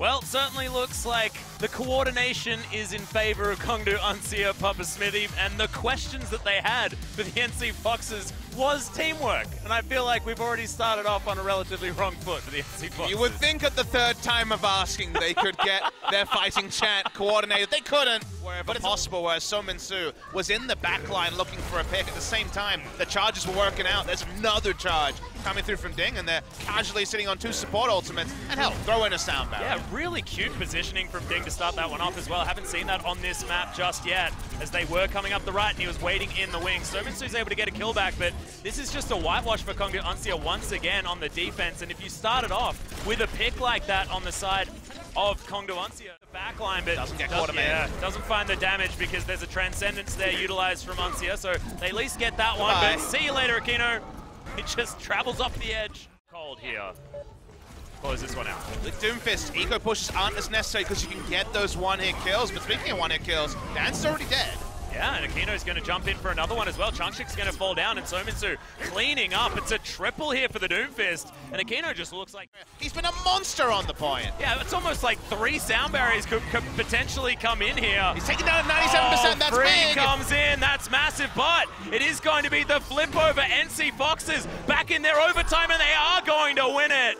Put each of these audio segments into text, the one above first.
Well, certainly looks like the coordination is in favor of Kongdo, Uncia, Papa Smithy, and the questions that they had for the NC Foxes was teamwork. And I feel like we've already started off on a relatively wrong foot for the NC Foxes. You would think at the third time of asking they could get their fighting chant coordinated. They couldn't, wherever possible, whereas Sominsu was in the back line looking for a pick. At the same time, the charges were working out. There's another charge coming through from Ding, and they're casually sitting on 2 support ultimates. And hell, throw in a sound barrier. Yeah, really cute positioning from Ding to start that one off as well. Haven't seen that on this map just yet, as they were coming up the right and he was waiting in the wing. Sominsu's able to get a kill back, but this is just a whitewash for Kongdo Uncia once again on the defense. And if you started off with a pick like that on the side of Kongdo Uncia, the backline, but doesn't get caught him in. Doesn't find the damage because there's a Transcendence there utilized from Uncia, so they at least get that one. But see you later, Aquino. It just travels off the edge. Cold here. Close this one out. With Doomfist, eco pushes aren't as necessary because you can get those one-hit kills. But speaking of one-hit kills, Dan's already dead. Yeah, and Aquino's going to jump in for another one as well. Changshik's going to fall down, and Sominsu cleaning up. It's a triple here for the Doomfist, and Aquino just looks like... He's been a monster on the point. Yeah, it's almost like 3 sound barriers could potentially come in here. He's taking down 97%, that's Free big! Comes in, that's massive, but it is going to be the flip over. NC Foxes back in their overtime, and they are going to win it.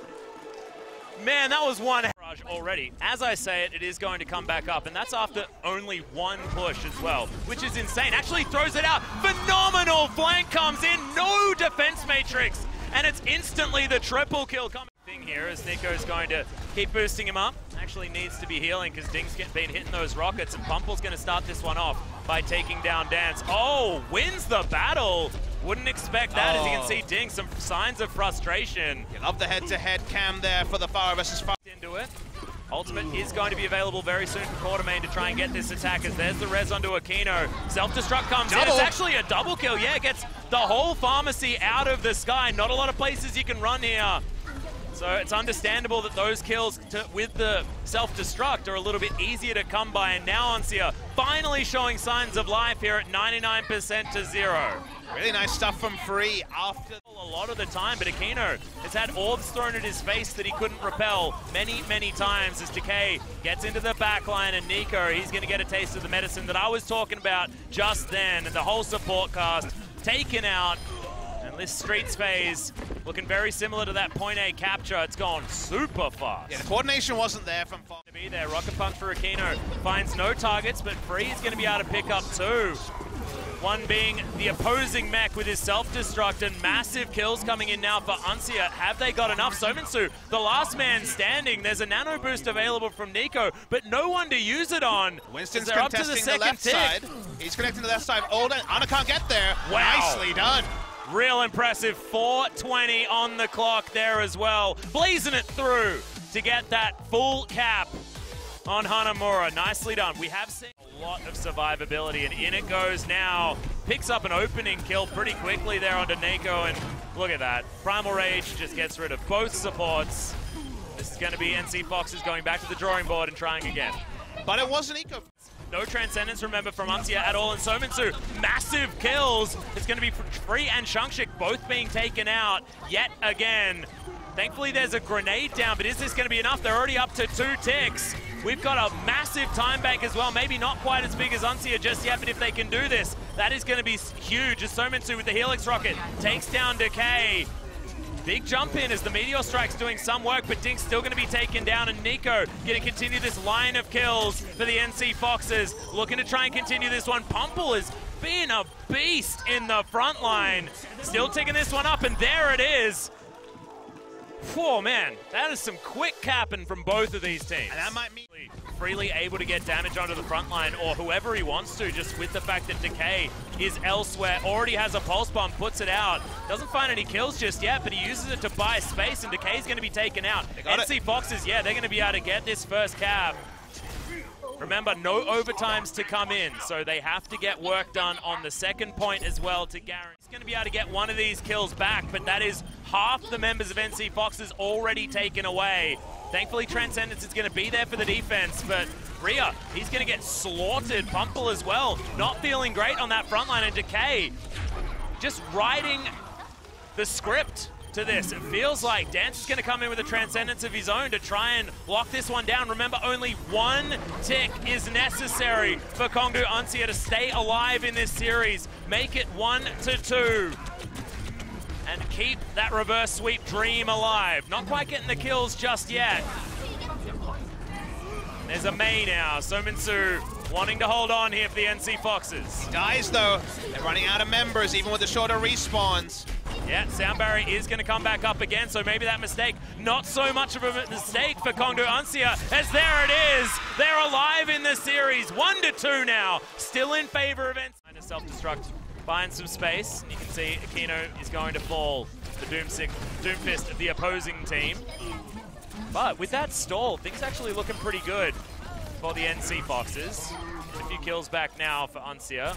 Man, that was one already. As I say it, it is going to come back up, and that's after only 1 push as well, which is insane. Actually throws it out. Phenomenal flank comes in, no defense matrix, and it's instantly the triple kill coming. Thing here is Nico's going to keep boosting him up. Actually needs to be healing because Ding's been hitting those rockets, and Pumple's going to start this one off by taking down Dance. Oh, wins the battle. Wouldn't expect that, as you can see Ding, some signs of frustration. You love the head-to-head cam there for the Fire versus Fire. Into it. Ultimate is going to be available very soon for Quartermain to try and get this attack, as there's the res onto Aquino. Self-destruct comes in. It's actually a double kill. Yeah, gets the whole pharmacy out of the sky. Not a lot of places you can run here. So it's understandable that those kills with the self-destruct are a little bit easier to come by, and now Uncia finally showing signs of life here at 99% to 0. Really nice stuff from Free after a lot of the time, but Aquino has had orbs thrown at his face that he couldn't repel many times, as Decay gets into the backline, and Nico, he's going to get a taste of the medicine that I was talking about just then, and the whole support cast taken out. And this Streets phase looking very similar to that point A capture. It's gone super fast. Yeah, the coordination wasn't there from Fox. To be there, Rocket Punch for Aquino finds no targets, but Free is going to be able to pick up 2. One being the opposing mech with his self-destruct, and massive kills coming in now for Uncia. Have they got enough? Sominsu, the last man standing. There's a nano boost available from Nico, but no one to use it on. Winston's contesting the left side. He's connecting to the left side. Ana can't get there. Wow. Nicely done. Real impressive. 4:20 on the clock there as well. Blazing it through to get that full cap on Hanamura. Nicely done. We have seen a lot of survivability, and in it goes now. Picks up an opening kill pretty quickly there onto Nico, and look at that. Primal Rage just gets rid of both supports. This is going to be NC Foxes going back to the drawing board and trying again. But it wasn't Eco. No Transcendence, remember, from Uncia at all, and Sominsu, massive kills. It's going to be Free and Changshik both being taken out yet again. Thankfully, there's a grenade down, but is this going to be enough? They're already up to 2 ticks. We've got a massive time bank as well. Maybe not quite as big as Uncia just yet, but if they can do this, that is going to be huge. As Sominsu with the Helix Rocket takes down Decay. Big jump in as the Meteor Strike's doing some work, but Dink's still going to be taken down, and Nico going to continue this line of kills for the NC Foxes. Looking to try and continue this one. Pumple has been a beast in the front line. Still taking this one up, and there it is. Oh man, that is some quick capping from both of these teams. And that might mean freely able to get damage onto the front line, or whoever he wants to, just with the fact that Decay is elsewhere, already has a pulse bomb, puts it out. Doesn't find any kills just yet, but he uses it to buy space, and Decay's going to be taken out. NC Foxes, yeah, they're going to be able to get this first cap. Remember, no overtimes to come in, so they have to get work done on the second point as well to guarantee. He's going to be able to get one of these kills back, but that is half the members of NC Foxes already taken away. Thankfully, Transcendence is going to be there for the defense, but Rhea, he's going to get slaughtered. Pumple as well, not feeling great on that front line, and Decay just riding the script to this. It feels like Dance is going to come in with a Transcendence of his own to try and lock this one down. Remember, only one tick is necessary for Kongdu Uncia to stay alive in this series. Make it 1-2. And keep that reverse sweep dream alive. Not quite getting the kills just yet. There's a Mei now. Sominsu wanting to hold on here for the NC Foxes. Dies though. They're running out of members, even with the shorter respawns. Yeah, Sound Barrier is going to come back up again, so maybe that mistake, not so much of a mistake for Kongdu Uncia, as there it is. They're alive in the series. 1-2 now. Still in favor of NC. Trying to self-destruct, find some space. And you can see Aquino is going to fall. The Doomfist of the opposing team. But with that stall, things actually looking pretty good for the NC Foxes. A few kills back now for Uncia.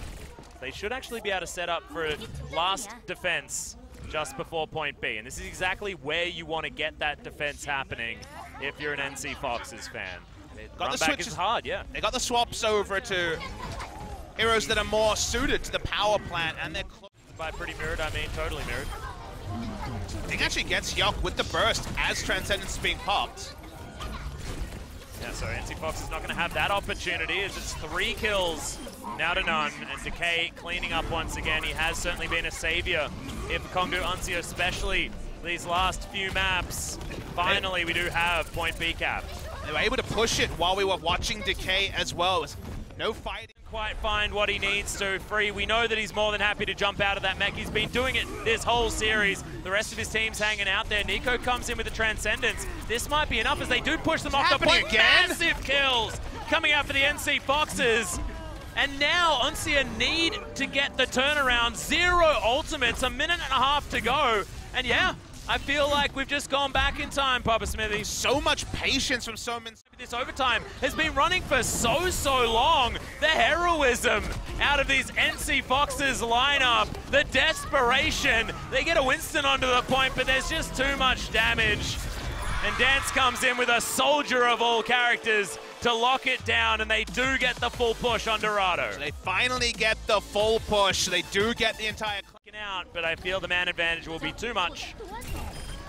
They should actually be able to set up for a last defense just before point B. And this is exactly where you want to get that defense happening if you're an NC Foxes fan. Run back is hard, yeah. They got the swaps over to heroes that are more suited to the power plant, and they're close. By pretty mirrored, I mean totally mirrored. Ding actually gets Yok with the burst as Transcendence is being popped. Yeah, so NC Fox is not going to have that opportunity as it's 3 kills now to none. And Decay cleaning up once again. He has certainly been a savior here for Kongdu Uncia, especially these last few maps. Finally, we do have point B capped. They were able to push it while we were watching Decay as well. It was no fighting. Quite find what he needs to. Free, we know that he's more than happy to jump out of that mech. He's been doing it this whole series. The rest of his team's hanging out there. Nico comes in with the Transcendence. This might be enough as they do push them off the point. Again? Massive kills coming out for the NC Foxes. And now Uncia need to get the turnaround. 0 ultimates, a minute and a half to go. And yeah, I feel like we've just gone back in time, Papa Smithy. So much patience from Somin. This overtime has been running for so long. The heroism out of these NC Foxes lineup, the desperation. They get a Winston onto the point, but there's just too much damage. And Dance comes in with a soldier of all characters to lock it down, and they do get the full push on Dorado. So they finally get the full push. They do get the entire out, but I feel the man advantage will be too much.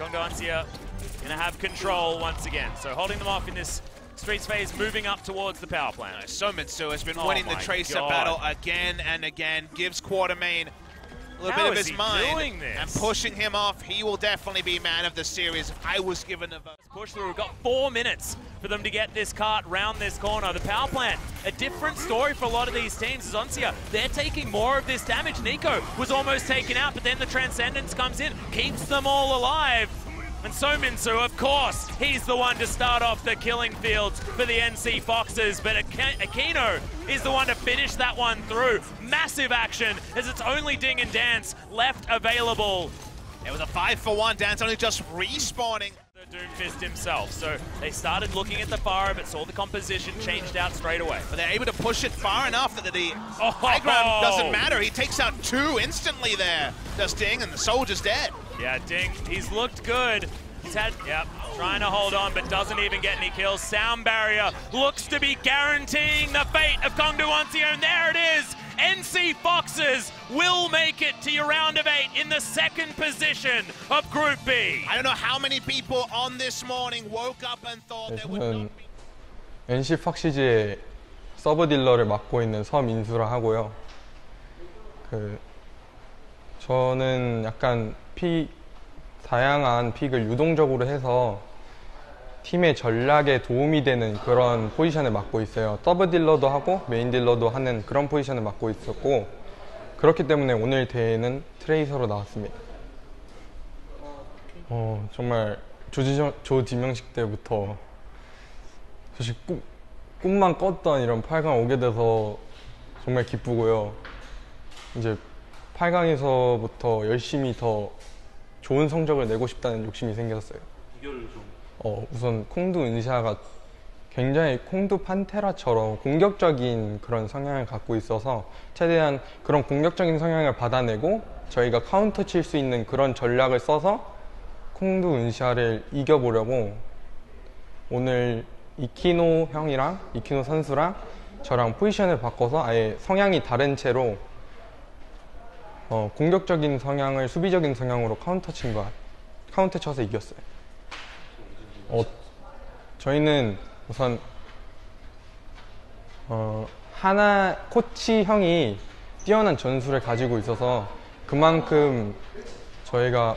Kongdu Uncia gonna have control once again. So holding them off in this Streets phase, moving up towards the power plant. Sominsu has been winning the Tracer battle again and again. Gives Quartermain a little bit of his mind and pushing him off. He will definitely be man of the series. I was given a vote. Push through. We've got 4 minutes for them to get this cart round this corner. The power plant, a different story for a lot of these teams. As Uncia, they're taking more of this damage. Nico was almost taken out, but then the Transcendence comes in, keeps them all alive. And Sominsu, of course, he's the one to start off the killing fields for the NC Foxes, but Aquino is the one to finish that one through. Massive action, as it's only Ding and Dance left available. It was a 5-for-1, Dance only just respawning. The Doomfist himself, so they started looking at the fire, but saw the composition changed out straight away. But they're able to push it far enough that the high ground doesn't matter. He takes out 2 instantly there. Does Ding, and the soldier's dead. Yeah, Ding, he's looked good. He's had, trying to hold on, but doesn't even get any kills. Sound Barrier looks to be guaranteeing the fate of Kongdu Uncia, and there it is. NC Foxes will make it to your round of 8 in the 2nd position of Group B. I don't know how many people on this morning woke up and thought there would not be. NC 팍시즈의 서브 딜러를 맡고 있는 서민수라 하고요. 저는 약간 다양한 픽을 유동적으로 해서 팀의 전략에 도움이 되는 그런 포지션을 맡고 있어요. 서브 딜러도 하고 메인 딜러도 하는 그런 포지션을 맡고 있었고, 그렇기 때문에 오늘 대회는 트레이서로 나왔습니다. 정말 조지명식 때부터 사실 꿈만 꿨던 이런 8강 오게 돼서 정말 기쁘고요. 이제 8강에서부터 열심히 더 좋은 성적을 내고 싶다는 욕심이 생겼어요. 우선 콩두 은샤가 굉장히 콩두 판테라처럼 공격적인 그런 성향을 갖고 있어서 최대한 그런 공격적인 성향을 받아내고 저희가 카운터 칠 수 있는 그런 전략을 써서 콩두 은샤를 이겨보려고 오늘 이키노 형이랑 이키노 선수랑 저랑 포지션을 바꿔서 아예 성향이 다른 채로 공격적인 성향을 수비적인 성향으로 카운터 친 것 카운터 쳐서 이겼어요. 저희는 우선 하나 코치 형이 뛰어난 전술을 가지고 있어서 그만큼 저희가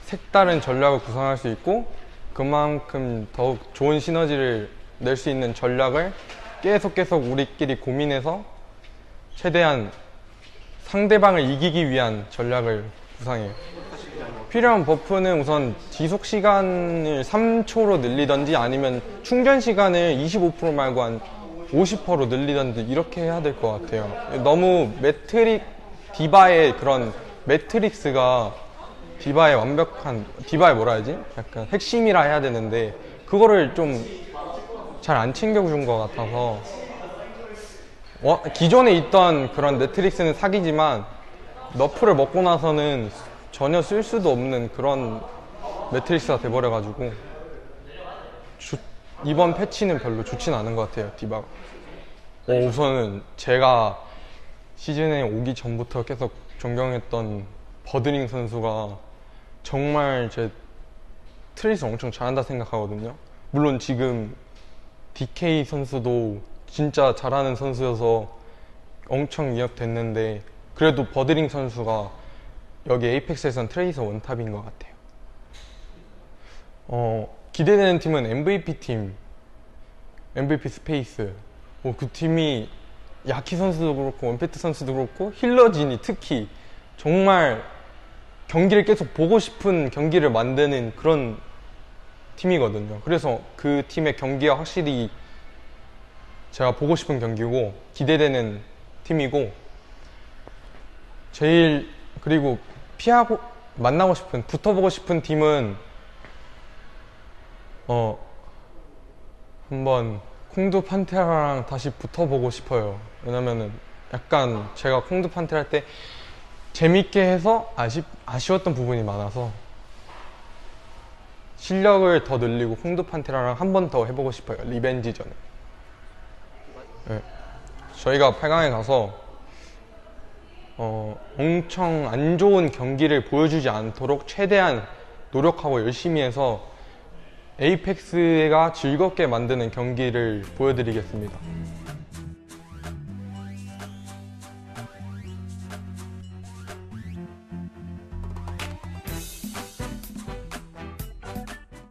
색다른 전략을 구성할 수 있고 그만큼 더욱 좋은 시너지를 낼 수 있는 전략을 계속 우리끼리 고민해서 최대한 상대방을 이기기 위한 전략을 구상해요. 필요한 버프는 우선 지속 시간을 3초로 늘리던지 아니면 충전 시간을 25% 말고 한 50%로 늘리던지 이렇게 해야 될 것 같아요. 너무 디바의 그런 매트릭스가 디바의 완벽한, 디바의 뭐라 해야지? 약간 핵심이라 해야 되는데 그거를 좀 잘 안 챙겨준 것 같아서 기존에 있던 그런 매트릭스는 사기지만 너프를 먹고 나서는 전혀 쓸 수도 없는 그런 매트릭스가 돼버려가지고 이번 패치는 별로 좋진 않은 것 같아요, 디바가. 우선은 제가 시즌에 오기 전부터 계속 존경했던 버드링 선수가 정말 제 트레이스 엄청 잘한다 생각하거든요. 물론 지금 DK 선수도 진짜 잘하는 선수여서 엄청 위협됐는데 그래도 버드링 선수가 여기 에이펙스에선 트레이서 원탑인 것 같아요. 기대되는 팀은 MVP 팀, MVP 스페이스. 그 팀이 야키 선수도 그렇고 원패트 선수도 그렇고 힐러진이 특히 정말 경기를 계속 보고 싶은 경기를 만드는 그런 팀이거든요. 그래서 그 팀의 경기가 확실히 제가 보고 싶은 경기고 기대되는 팀이고 그리고 피하고 만나고 싶은 붙어보고 싶은 팀은 한번 콩두 판테라랑 다시 붙어보고 싶어요. 왜냐면은 약간 제가 콩두 판테라 할 때 재밌게 해서 아쉬웠던 부분이 많아서 실력을 더 늘리고 콩두 판테라랑 한 번 더 해보고 싶어요. 리벤지전에. 네. 저희가 8강에 가서 엄청 안 좋은 경기를 보여주지 않도록 최대한 노력하고 열심히 해서 에이펙스가 즐겁게 만드는 경기를 보여드리겠습니다.